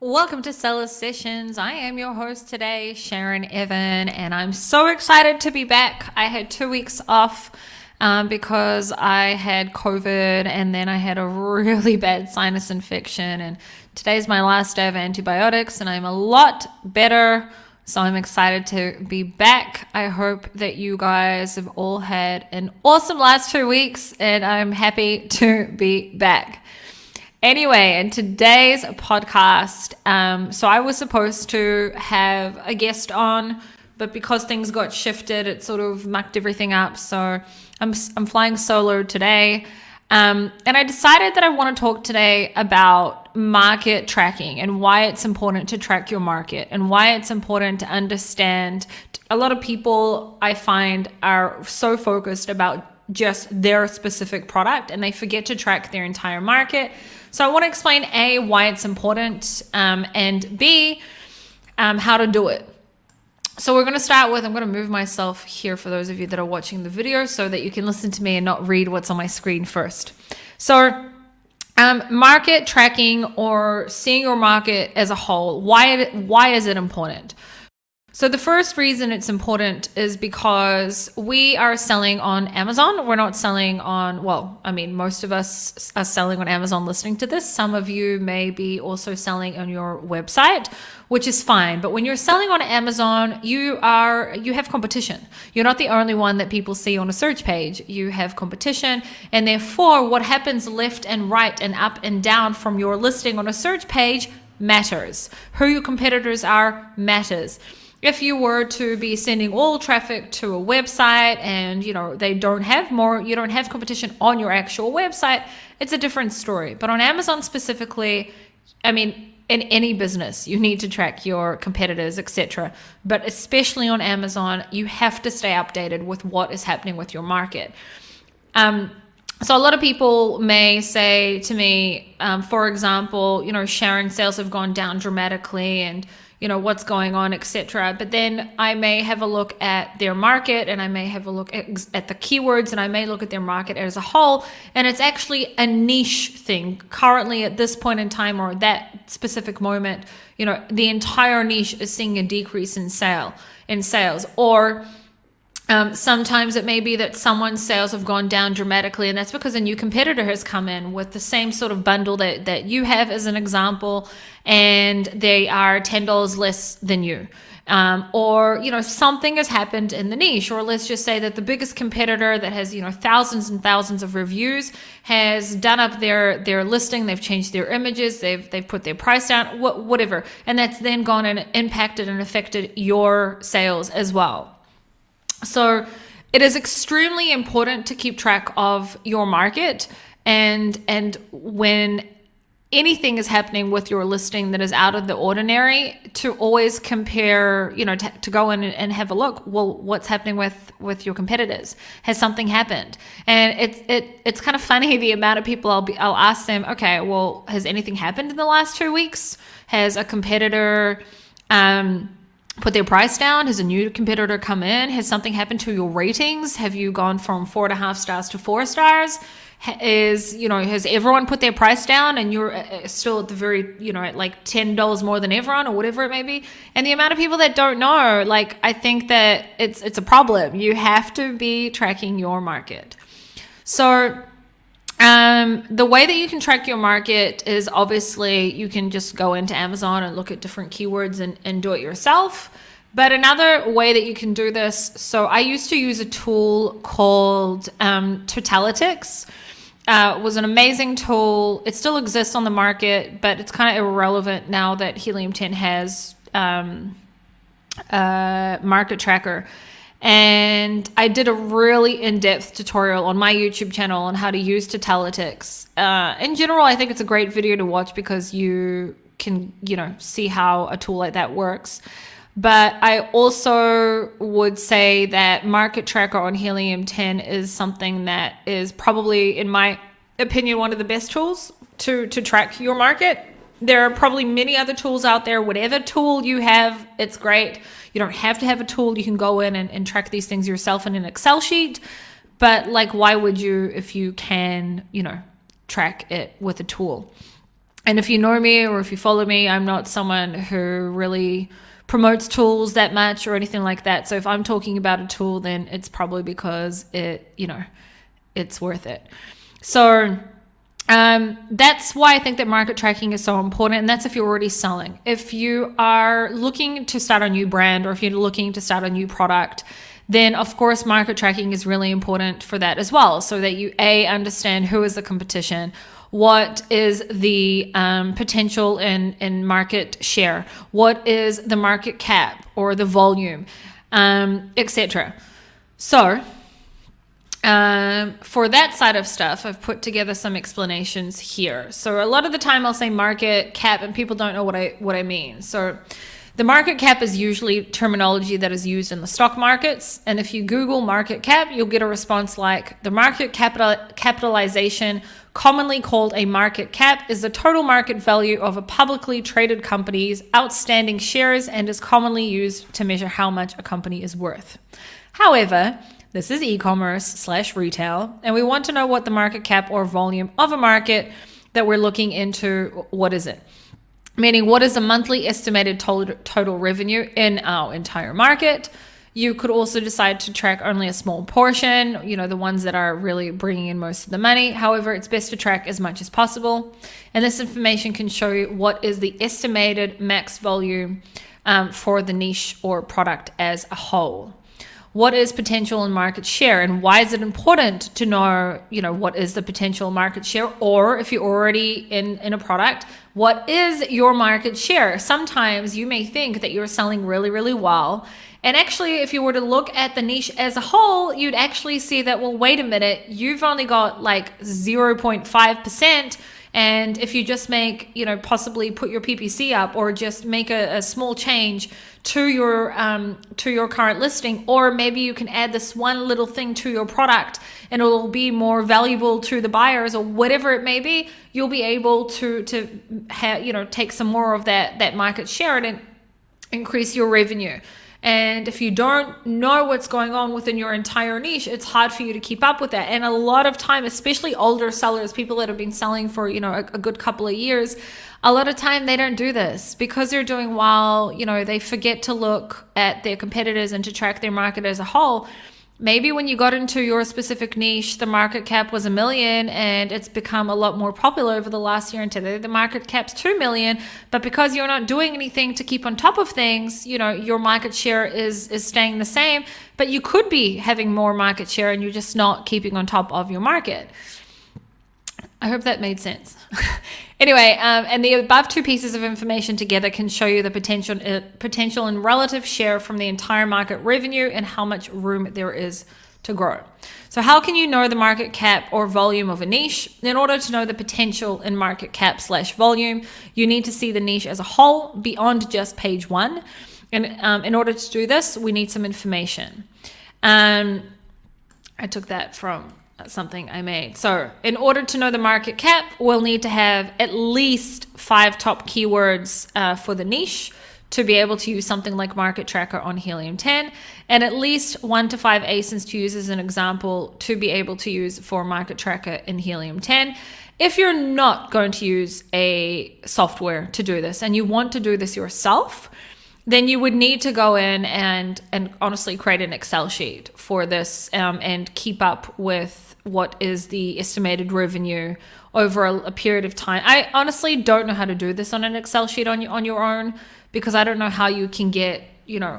Welcome to Seller Sessions. I am your host today, Sharon Evan, and I'm so excited to be back. I had 2 weeks off because I had COVID and then I had a really bad sinus infection. And today's my last day of antibiotics and I'm a lot better. So I'm excited to be back. I hope that you guys have all had an awesome last 2 weeks and I'm happy to be back. Anyway, in today's podcast, so I was supposed to have a guest on, but because things got shifted, it sort of mucked everything up. So I'm flying solo today. And I decided that I want to talk today about market tracking and why it's important to track your market and why it's important to understand. A lot of people I find are so focused about just their specific product and they forget to track their entire market. So I want to explain A, why it's important, and B, how to do it. So we're going to start with, I'm going to move myself here for those of you that are watching the video so that you can listen to me and not read what's on my screen first. So market tracking or seeing your market as a whole, why is it important? So the first reason it's important is because we are selling on Amazon. We're not selling on, most of us are selling on Amazon listening to this. Some of you may be also selling on your website, which is fine. But when you're selling on Amazon, you have competition. You're not the only one that people see on a search page. You have competition. And therefore, what happens left and right and up and down from your listing on a search page matters. Who your competitors are matters. If you were to be sending all traffic to a website and you don't have competition on your actual website, it's a different story. But on Amazon specifically, in any business, you need to track your competitors, etc. But especially on Amazon, you have to stay updated with what is happening with your market. So a lot of people may say to me, for example, Sharon, sales have gone down dramatically and what's going on, etc. But then I may have a look at their market and I may have a look at the keywords and I may look at their market as a whole. And it's actually a niche thing. Currently at this point in time or that specific moment, the entire niche is seeing a decrease in sales. Or sometimes it may be that someone's sales have gone down dramatically, and that's because a new competitor has come in with the same sort of bundle that you have as an example, and they are $10 less than you. Or something has happened in the niche, or let's just say that the biggest competitor that has thousands and thousands of reviews has done up their listing, they've changed their images, they've put their price down, whatever, and that's then gone and impacted and affected your sales as well. So it is extremely important to keep track of your market and when anything is happening with your listing that is out of the ordinary, to always compare, to go in and have a look. Well, what's happening with your competitors? Has something happened? And it's kind of funny the amount of people I'll ask them, okay, well, has anything happened in the last 2 weeks? Has a competitor put their price down? Has a new competitor come in? Has something happened to your ratings? Have you gone from 4.5 stars to 4 stars? Has everyone put their price down and you're still at the very, at like $10 more than everyone or whatever it may be? And the amount of people that don't know, I think that it's a problem. You have to be tracking your market. So the way that you can track your market is obviously you can just go into Amazon and look at different keywords and do it yourself. But another way that you can do this, so I used to use a tool called Totalytics. It was an amazing tool. It still exists on the market, but it's kind of irrelevant now that Helium 10 has market tracker. And I did a really in-depth tutorial on my YouTube channel on how to use Totalytics. In general, I think it's a great video to watch because you can, see how a tool like that works. But I also would say that Market Tracker on Helium 10 is something that is probably, in my opinion, one of the best tools to track your market. There are probably many other tools out there. Whatever tool you have, it's great. You don't have to have a tool. You can go in and track these things yourself in an Excel sheet. But why would you if you can, track it with a tool? And if you know me or if you follow me, I'm not someone who really promotes tools that much or anything like that. So if I'm talking about a tool, then it's probably because it's worth it. So that's why I think that market tracking is so important. And that's if you're already selling. If you are looking to start a new brand, or if you're looking to start a new product, then of course market tracking is really important for that as well. So that you understand who is the competition, what is the potential in market share, what is the market cap or the volume, etc. So for that side of stuff, I've put together some explanations here. So a lot of the time I'll say market cap and people don't know what I mean. So the market cap is usually terminology that is used in the stock markets. And if you Google market cap, you'll get a response like the market capitalization, commonly called a market cap, is the total market value of a publicly traded company's outstanding shares and is commonly used to measure how much a company is worth. However, this is e-commerce/retail, and we want to know what the market cap or volume of a market that we're looking into, what is it? Meaning, what is the monthly estimated total revenue in our entire market? You could also decide to track only a small portion, the ones that are really bringing in most of the money. However, it's best to track as much as possible. And this information can show you what is the estimated max volume for the niche or product as a whole. What is potential in market share, and why is it important to know, what is the potential market share? Or if you're already in a product, what is your market share? Sometimes you may think that you're selling really, really well. And actually, if you were to look at the niche as a whole, you'd actually see that, well, wait a minute, you've only got like 0.5%. And if you just make, possibly put your PPC up or just make a small change to your current listing, or maybe you can add this one little thing to your product and it will be more valuable to the buyers or whatever it may be, you'll be able to have, take some more of that market share and increase your revenue. And if you don't know what's going on within your entire niche, it's hard for you to keep up with that. And a lot of time, especially older sellers, people that have been selling for, a good couple of years, a lot of time they don't do this because they're doing well. They forget to look at their competitors and to track their market as a whole. Maybe when you got into your specific niche, the market cap was $1 million and it's become a lot more popular over the last year, and today the market cap's $2 million. But because you're not doing anything to keep on top of things, your market share is staying the same, but you could be having more market share and you're just not keeping on top of your market. I hope that made sense. Anyway, and the above two pieces of information together can show you the potential and relative share from the entire market revenue and how much room there is to grow. So how can you know the market cap or volume of a niche? In order to know the potential in market cap/volume, you need to see the niche as a whole beyond just page one. And in order to do this, we need some information. I took that from something I made. So in order to know the market cap, we'll need to have at least 5 top keywords for the niche to be able to use something like Market Tracker on Helium 10, and at least 1 to 5 ASINs to use as an example to be able to use for Market Tracker in Helium 10. If you're not going to use a software to do this and you want to do this yourself, then you would need to go in and honestly create an Excel sheet for this and keep up with what is the estimated revenue over a period of time. I honestly don't know how to do this on an Excel sheet on your own, because I don't know how you can get,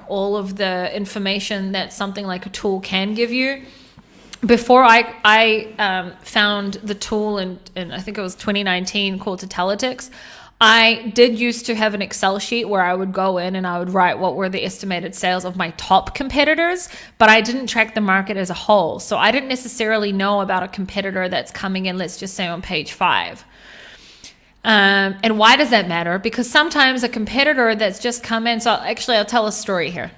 all of the information that something like a tool can give you. Before I found the tool in I think it was 2019 called Untitled, I did used to have an Excel sheet where I would go in and I would write what were the estimated sales of my top competitors, but I didn't track the market as a whole. So I didn't necessarily know about a competitor that's coming in, let's just say on page 5. And why does that matter? Because sometimes a competitor that's just come in, so actually I'll tell a story here.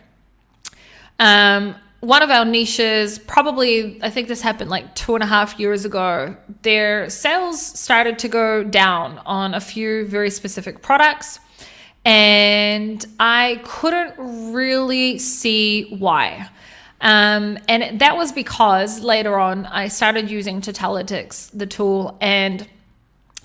One of our niches, probably, I think this happened like 2.5 years ago, their sales started to go down on a few very specific products. And I couldn't really see why. And that was because later on I started using Totalytics, the tool, and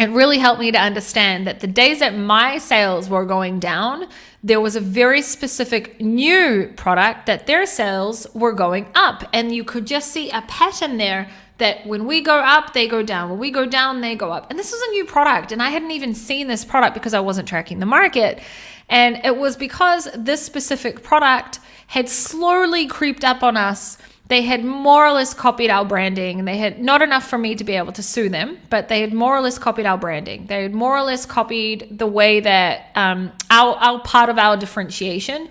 it really helped me to understand that the days that my sales were going down, there was a very specific new product that their sales were going up. And you could just see a pattern there that when we go up, they go down. When we go down, they go up. And this was a new product. And I hadn't even seen this product because I wasn't tracking the market. And it was because this specific product had slowly creeped up on us. They had more or less copied our branding. They had not enough for me to be able to sue them, but they had more or less copied our branding. They had more or less copied the way that our part of our differentiation.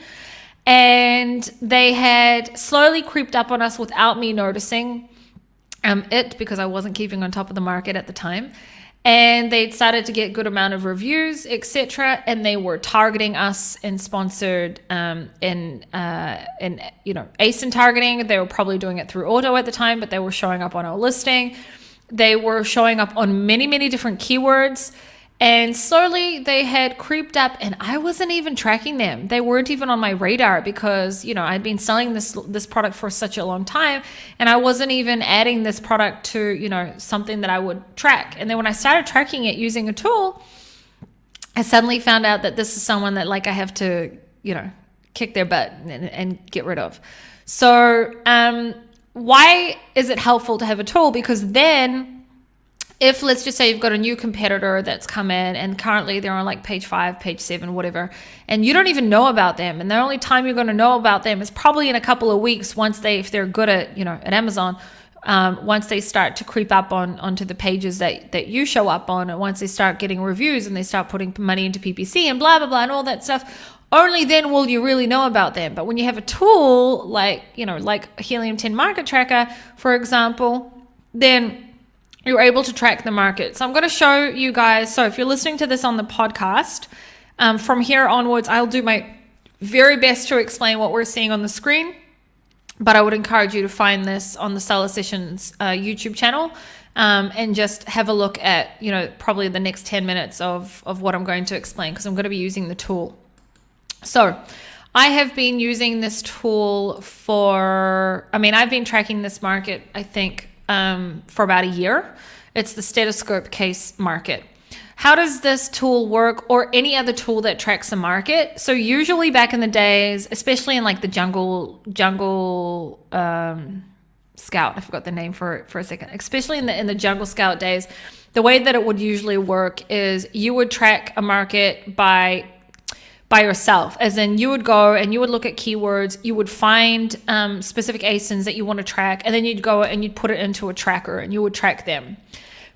And they had slowly creeped up on us without me noticing because I wasn't keeping on top of the market at the time. And they'd started to get good amount of reviews, etc. And they were targeting us and sponsored in ASIN targeting. They were probably doing it through auto at the time, but they were showing up on our listing. They were showing up on many, many different keywords. And slowly they had creeped up, and I wasn't even tracking them. They weren't even on my radar because, I'd been selling this product for such a long time, and I wasn't even adding this product to, something that I would track. And then when I started tracking it using a tool, I suddenly found out that this is someone that I have to, kick their butt and get rid of. So why is it helpful to have a tool? Because then, if let's just say you've got a new competitor that's come in and currently they're on page 5, page 7, whatever, and you don't even know about them, and the only time you're going to know about them is probably in a couple of weeks if they're good at at Amazon, once they start to creep up onto the pages that you show up on, and once they start getting reviews and they start putting money into PPC and blah blah blah and all that stuff, only then will you really know about them. But when you have a tool like Helium 10 Market Tracker, for example, then you're able to track the market. So I'm going to show you guys. So if you're listening to this on the podcast, from here onwards, I'll do my very best to explain what we're seeing on the screen. But I would encourage you to find this on the Seller Sessions YouTube channel and just have a look at, probably the next 10 minutes of what I'm going to explain, because I'm going to be using the tool. So I have been using this tool I've been tracking this market, I think, for about a year. It's the stethoscope case market. How does this tool work, or any other tool that tracks the market? So usually back in the days, especially in the jungle scout, I forgot the name for it for a second, especially in the jungle scout days, the way that it would usually work is you would track a market by yourself, as in you would go and you would look at keywords, you would find specific ASINs that you want to track, and then you'd go and you'd put it into a tracker and you would track them.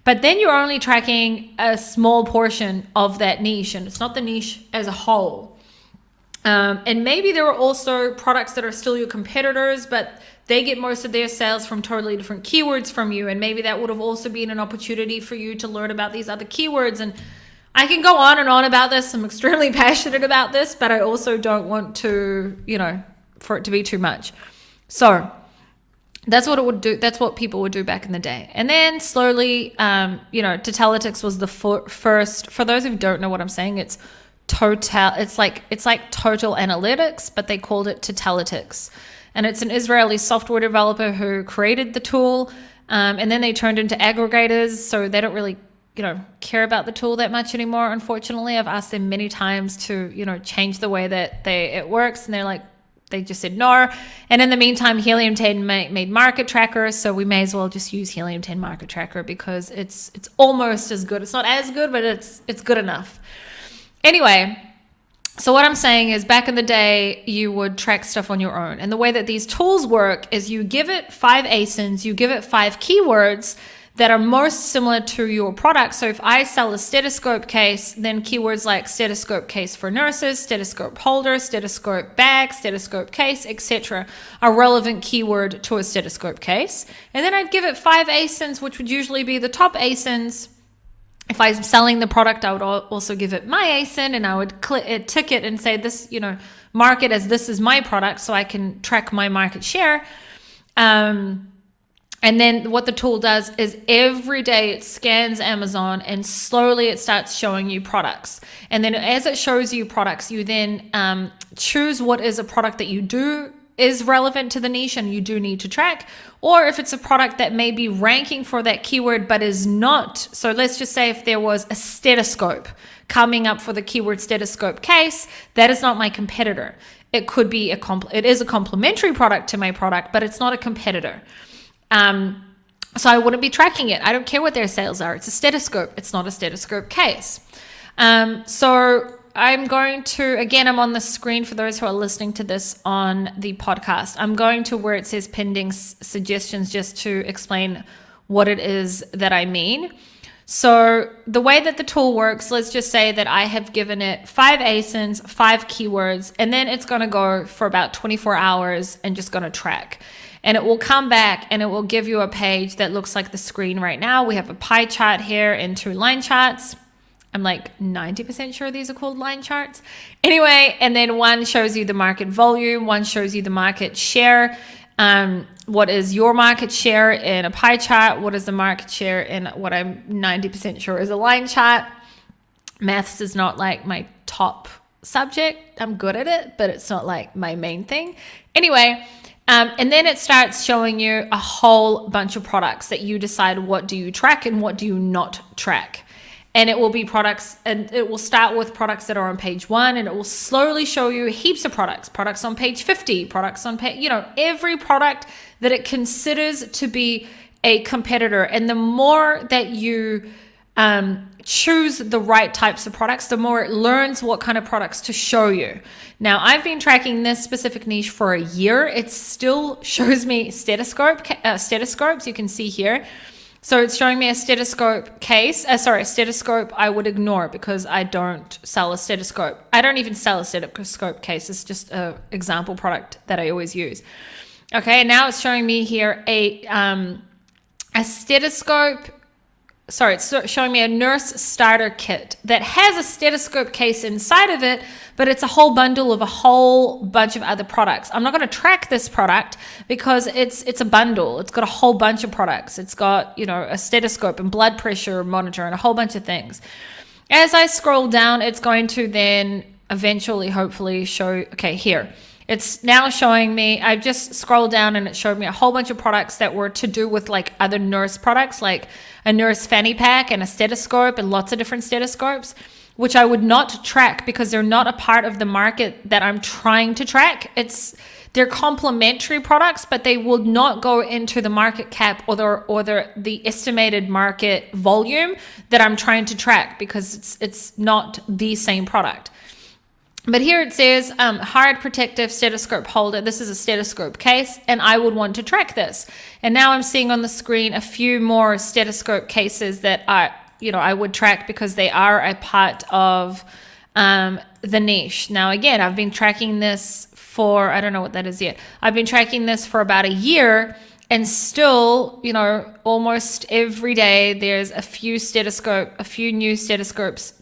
But then you're only tracking a small portion of that niche, and it's not the niche as a whole. And maybe there are also products that are still your competitors, but they get most of their sales from totally different keywords from you, and maybe that would have also been an opportunity for you to learn about these other keywords. And I can go on and on about this. I'm extremely passionate about this, but I also don't want to, for it to be too much. So that's what it would do. That's what people would do back in the day. And then slowly, Totalytics was the first. For those who don't know what I'm saying, it's total. It's like Total Analytics, but they called it Totalytics. And it's an Israeli software developer who created the tool. And then they turned into aggregators, so they don't really care about the tool that much anymore. Unfortunately, I've asked them many times to, change the way that it works, and they just said no. And in the meantime, Helium 10 made Market Tracker, so we may as well just use Helium 10 Market Tracker because it's almost as good. It's not as good, but it's good enough. Anyway, so what I'm saying is, back in the day, you would track stuff on your own. And the way that these tools work is you give it 5 ASINs, you give it 5 keywords that are most similar to your product. So if I sell a stethoscope case, then keywords like stethoscope case for nurses, stethoscope holder, stethoscope bag, stethoscope case, etc. are relevant keyword to a stethoscope case. And then I'd give it 5 ASINs, which would usually be the top ASINs. If I'm selling the product, I would also give it my ASIN, and I would tick it and say this, market as this is my product, so I can track my market share. And then what the tool does is every day it scans Amazon, and slowly it starts showing you products. And then as it shows you products, you then choose what is a product that you do is relevant to the niche and you do need to track, or if it's a product that may be ranking for that keyword but is not. So let's just say if there was a stethoscope coming up for the keyword stethoscope case, that is not my competitor. It could be it is a complementary product to my product, but it's not a competitor. So I wouldn't be tracking it. I don't care what their sales are. It's a stethoscope. It's not a stethoscope case. So I'm going to, again, I'm on the screen for those who are listening to this on the podcast. I'm going to where it says pending suggestions just to explain what it is that I mean. So the way that the tool works, let's just say that I have given it 5 ASINs, 5 keywords, and then it's going to go for about 24 hours and just going to track. And it will come back and it will give you a page that looks like the screen right now. We have a pie chart here and 2 line charts. I'm like 90% sure these are called line charts. Anyway, and then one shows you the market volume, one shows you the market share. What is your market share in a pie chart? What is the market share in what I'm 90% sure is a line chart? Maths is not like my top subject. I'm good at it, but it's not like my main thing. Anyway, and then it starts showing you a whole bunch of products that you decide what do you track and what do you not track. And it will be products, and it will start with products that are on page 1, and it will slowly show you heaps of products on page 50, products on page, every product that it considers to be a competitor. And the more that you choose the right types of products, the more it learns what kind of products to show you. Now, I've been tracking this specific niche for a year. It still shows me stethoscopes, you can see here. So it's showing me a stethoscope case. Stethoscope I would ignore because I don't sell a stethoscope. I don't even sell a stethoscope case. It's just an example product that I always use. Okay, now it's showing me here a stethoscope. It's showing me a nurse starter kit that has a stethoscope case inside of it, but it's a whole bundle of a whole bunch of other products. I'm not going to track this product because it's a bundle. It's got a whole bunch of products. It's got, a stethoscope and blood pressure monitor and a whole bunch of things. As I scroll down, it's going to then eventually, hopefully show, okay, here. It's now showing me, I've just scrolled down and it showed me a whole bunch of products that were to do with like other nurse products, like a nurse fanny pack and a stethoscope and lots of different stethoscopes, which I would not track because they're not a part of the market that I'm trying to track. They're complementary products, but they will not go into the market cap or the estimated market volume that I'm trying to track because it's not the same product. But here it says hard protective stethoscope holder. This is a stethoscope case, and I would want to track this. And now I'm seeing on the screen a few more stethoscope cases that I would track because they are a part of the niche. Now, again, I've been tracking this for, I don't know what that is yet. I've been tracking this for about a year, and still, almost every day there's a few new stethoscopes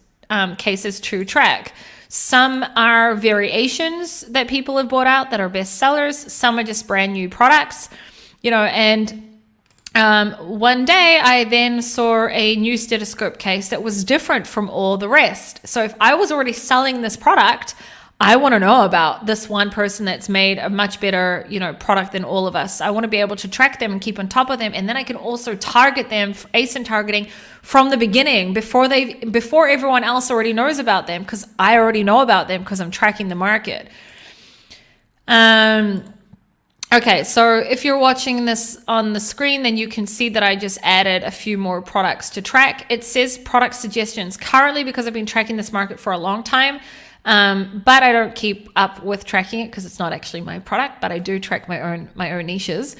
cases to track. Some are variations that people have bought out that are best sellers. Some are just brand new products, and one day I then saw a new stethoscope case that was different from all the rest. So if I was already selling this product, I want to know about this one person that's made a much better, product than all of us. I want to be able to track them and keep on top of them. And then I can also target them for ASIN targeting from the beginning before everyone else already knows about them, because I already know about them because I'm tracking the market. Okay, so if you're watching this on the screen, then you can see that I just added a few more products to track. It says product suggestions currently because I've been tracking this market for a long time. But I don't keep up with tracking it because it's not actually my product, but I do track my own niches.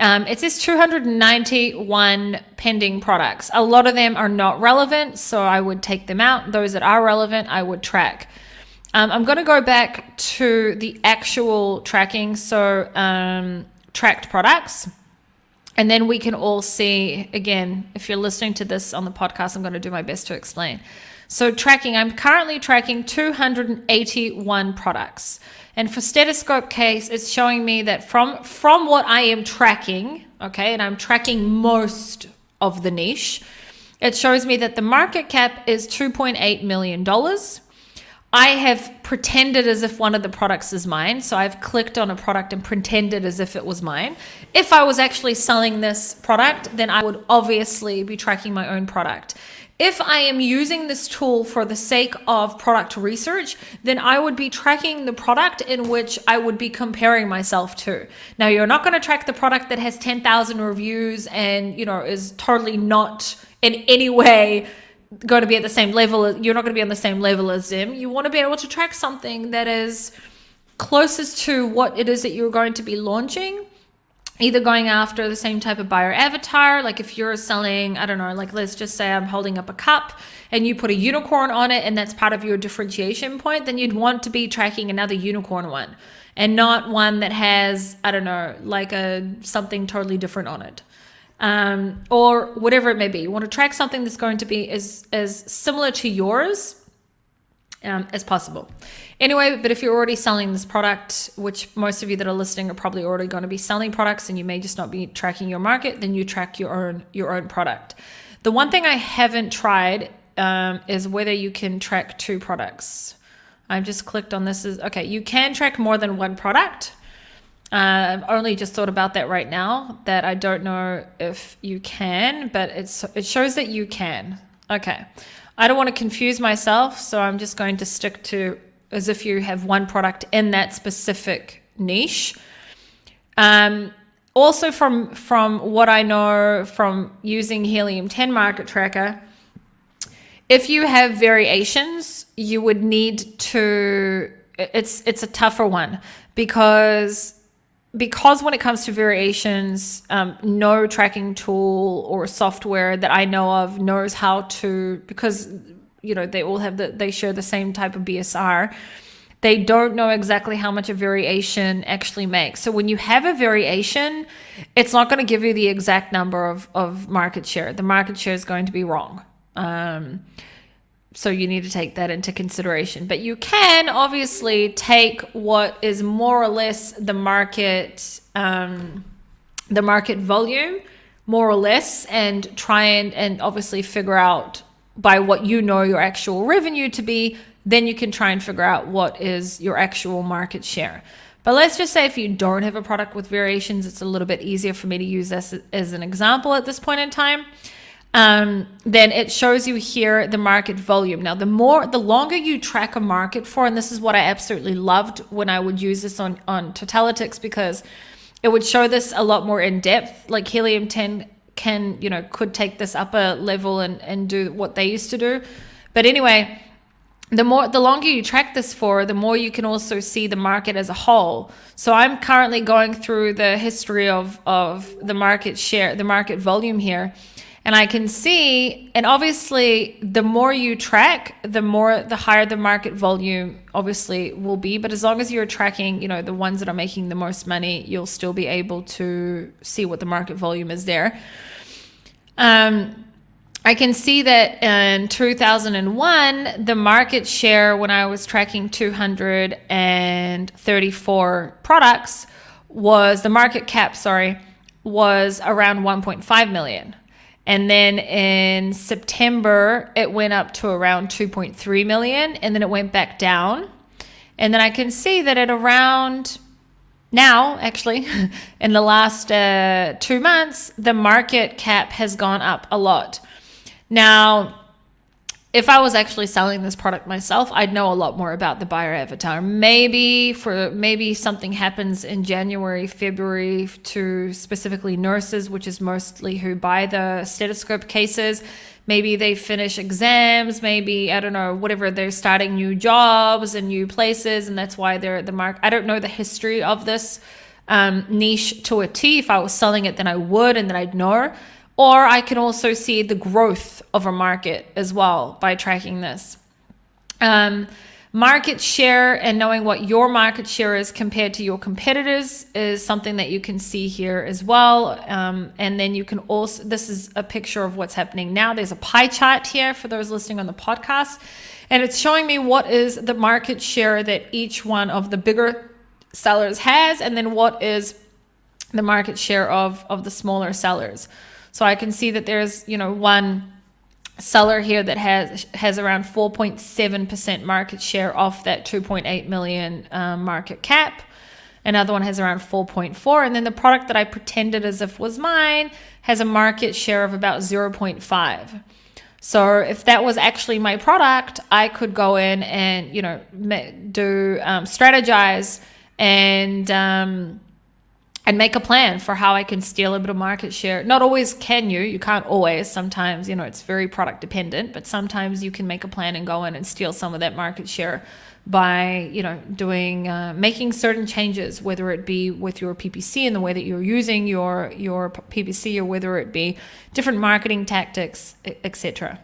It says 291 pending products. A lot of them are not relevant, so I would take them out. Those that are relevant, I would track. I'm going to go back to the actual tracking, so tracked products. And then we can all see, again, if you're listening to this on the podcast, I'm going to do my best to explain. So tracking, I'm currently tracking 281 products. And for stethoscope case, it's showing me that from what I am tracking, okay, and I'm tracking most of the niche, it shows me that the market cap is $2.8 million. I have pretended as if one of the products is mine. So I've clicked on a product and pretended as if it was mine. If I was actually selling this product, then I would obviously be tracking my own product. If I am using this tool for the sake of product research, then I would be tracking the product in which I would be comparing myself to. Now, you're not going to track the product that has 10,000 reviews and, is totally not in any way going to be at the same level. You're not going to be on the same level as them. You want to be able to track something that is closest to what it is that you're going to be launching, either going after the same type of buyer avatar. Like if you're selling, I don't know, like let's just say I'm holding up a cup and you put a unicorn on it and that's part of your differentiation point, then you'd want to be tracking another unicorn one and not one that has, I don't know, like something totally different on it. Or whatever it may be. You want to track something that's going to be as similar to yours as possible. Anyway, but if you're already selling this product, which most of you that are listening are probably already going to be selling products and you may just not be tracking your market, then you track your own product. The one thing I haven't tried is whether you can track 2 products. I've just clicked on this. Okay, you can track more than one product. I've only just thought about that right now, that I don't know if you can, but it shows that you can. Okay. I don't want to confuse myself, so I'm just going to stick to as if you have one product in that specific niche. Also from what I know from using Helium 10 Market Tracker, if you have variations, you would need to, it's a tougher one because when it comes to variations, no tracking tool or software that I know of knows how to, because they all have they share the same type of BSR. They don't know exactly how much a variation actually makes. So when you have a variation, it's not going to give you the exact number of market share. The market share is going to be wrong. So you need to take that into consideration. But you can obviously take what is more or less the market volume, more or less, and try and obviously figure out by what your actual revenue to be. Then you can try and figure out what is your actual market share. But let's just say if you don't have a product with variations, it's a little bit easier for me to use this as an example at this point in time. Then it shows you here the market volume. Now, the longer you track a market for, and this is what I absolutely loved when I would use this on Totalitics, because it would show this a lot more in depth. Like Helium 10 could take this up a level and do what they used to do. But anyway, the longer you track this for, the more you can also see the market as a whole. So I'm currently going through the history of the market share, the market volume here. And I can see, and obviously the more you track, the higher the market volume obviously will be. But as long as you're tracking, the ones that are making the most money, you'll still be able to see what the market volume is there. I can see that in 2001, the market share when I was tracking 234 products the market cap, was around 1.5 million. And then in September, it went up to around 2.3 million, and then it went back down. And then I can see that at around now, actually, in the last 2 months, the market cap has gone up a lot. Now, if I was actually selling this product myself, I'd know a lot more about the buyer avatar. Maybe something happens in January, February to specifically nurses, which is mostly who buy the stethoscope cases. Maybe they finish exams, maybe, I don't know, whatever, they're starting new jobs and new places, and that's why they're at the market. I don't know the history of this niche to a T. If I was selling it, then I would, and then I'd know. Or I can also see the growth of a market as well by tracking this. Market share and knowing what your market share is compared to your competitors is something that you can see here as well. And then you can also, this is a picture of what's happening now. There's a pie chart here for those listening on the podcast. And it's showing me what is the market share that each one of the bigger sellers has, and then what is the market share of the smaller sellers. So I can see that there's, one seller here that has around 4.7% market share off that 2.8 million market cap. Another one has around 4.4, and then the product that I pretended as if was mine has a market share of about 0.5. So if that was actually my product, I could go in and strategize and make a plan for how I can steal a bit of market share. Not always can you can't always. Sometimes, it's very product dependent, but sometimes you can make a plan and go in and steal some of that market share by, making certain changes, whether it be with your PPC and the way that you're using your PPC, or whether it be different marketing tactics, etc.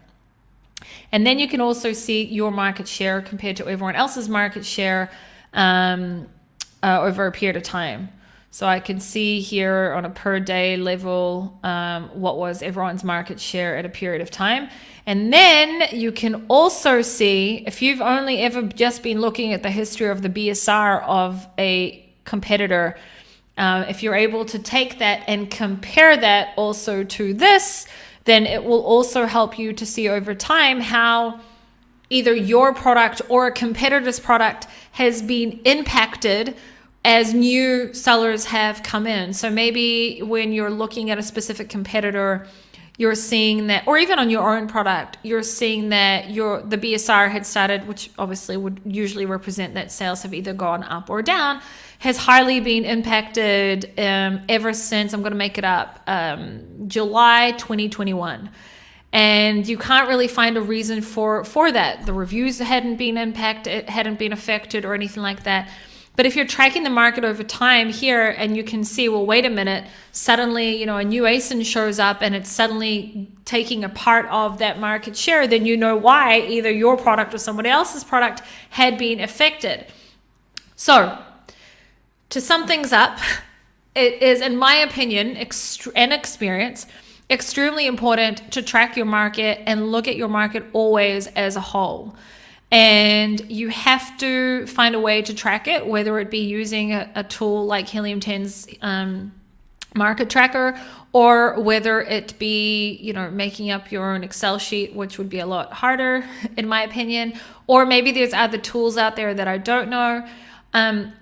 And then you can also see your market share compared to everyone else's market share over a period of time. So I can see here on a per day level what was everyone's market share at a period of time. And then you can also see, if you've only ever just been looking at the history of the BSR of a competitor, if you're able to take that and compare that also to this, then it will also help you to see over time how either your product or a competitor's product has been impacted as new sellers have come in. So maybe when you're looking at a specific competitor, you're seeing that, or even on your own product, you're seeing that the BSR had started, which obviously would usually represent that sales have either gone up or down, has highly been impacted ever since, I'm going to make it up, July 2021. And you can't really find a reason for that. The reviews hadn't been impacted, hadn't been affected or anything like that. But if you're tracking the market over time here and you can see, well, wait a minute, suddenly, a new ASIN shows up and it's suddenly taking a part of that market share, then you know why either your product or somebody else's product had been affected. So to sum things up, it is, in my opinion, and experience, extremely important to track your market and look at your market always as a whole. And you have to find a way to track it, whether it be using a tool like Helium 10's market tracker, or whether it be, making up your own Excel sheet, which would be a lot harder, in my opinion. Or maybe there's other tools out there that I don't know.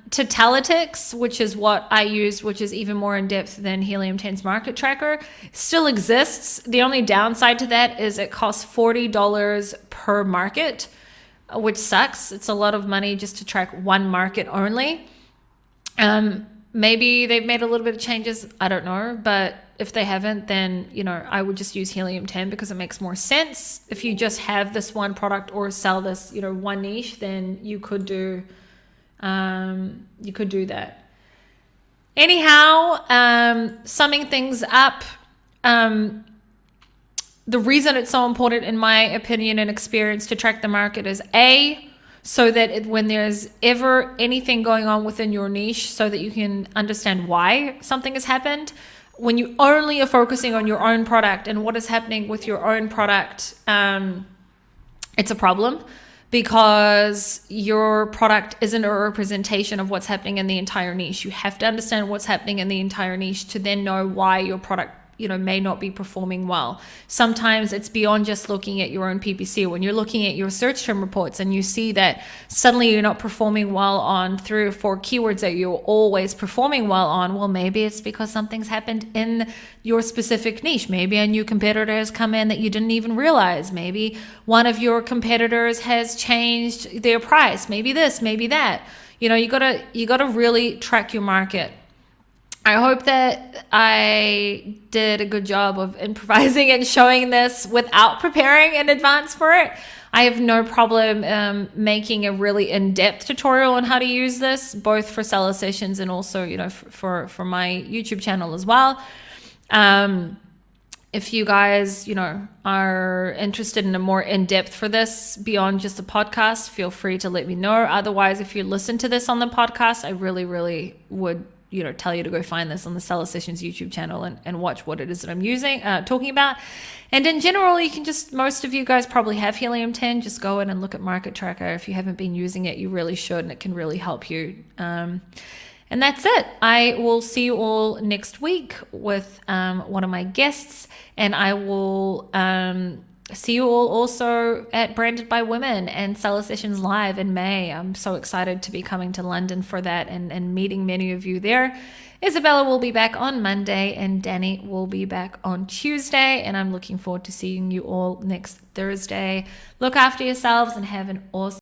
Totalitics, which is what I use, which is even more in depth than Helium 10's market tracker, still exists. The only downside to that is it costs $40 per market, which sucks. It's a lot of money just to track one market only. Maybe they've made a little bit of changes, I don't know, but if they haven't, then I would just use Helium 10 because it makes more sense. If you just have this one product or sell this one niche, then you could do that. Anyhow, summing things up, the reason it's so important, in my opinion and experience, to track the market is so that when there's ever anything going on within your niche, so that you can understand why something has happened. When you only are focusing on your own product and what is happening with your own product, it's a problem, because your product isn't a representation of what's happening in the entire niche. You have to understand what's happening in the entire niche to then know why your product may not be performing well. Sometimes it's beyond just looking at your own PPC. When you're looking at your search term reports and you see that suddenly you're not performing well on 3 or 4 keywords that you're always performing well on, well, maybe it's because something's happened in your specific niche. Maybe a new competitor has come in that you didn't even realize. Maybe one of your competitors has changed their price. Maybe this, maybe that. You gotta really track your market. I hope that I did a good job of improvising and showing this without preparing in advance for it. I have no problem making a really in-depth tutorial on how to use this, both for seller sessions and also, for my YouTube channel as well. If you guys, are interested in a more in-depth for this beyond just a podcast, feel free to let me know. Otherwise, if you listen to this on the podcast, I really, really would tell you to go find this on the Seller Sessions YouTube channel and watch what it is that I'm talking about. And in general, most of you guys probably have Helium 10. Just go in and look at Market Tracker. If you haven't been using it, you really should, and it can really help you. And that's it. I will see you all next week with one of my guests, and I will see you all also at Branded by Women and Seller Sessions Live in May. I'm so excited to be coming to London for that and meeting many of you there. Isabella will be back on Monday and Danny will be back on Tuesday. And I'm looking forward to seeing you all next Thursday. Look after yourselves and have an awesome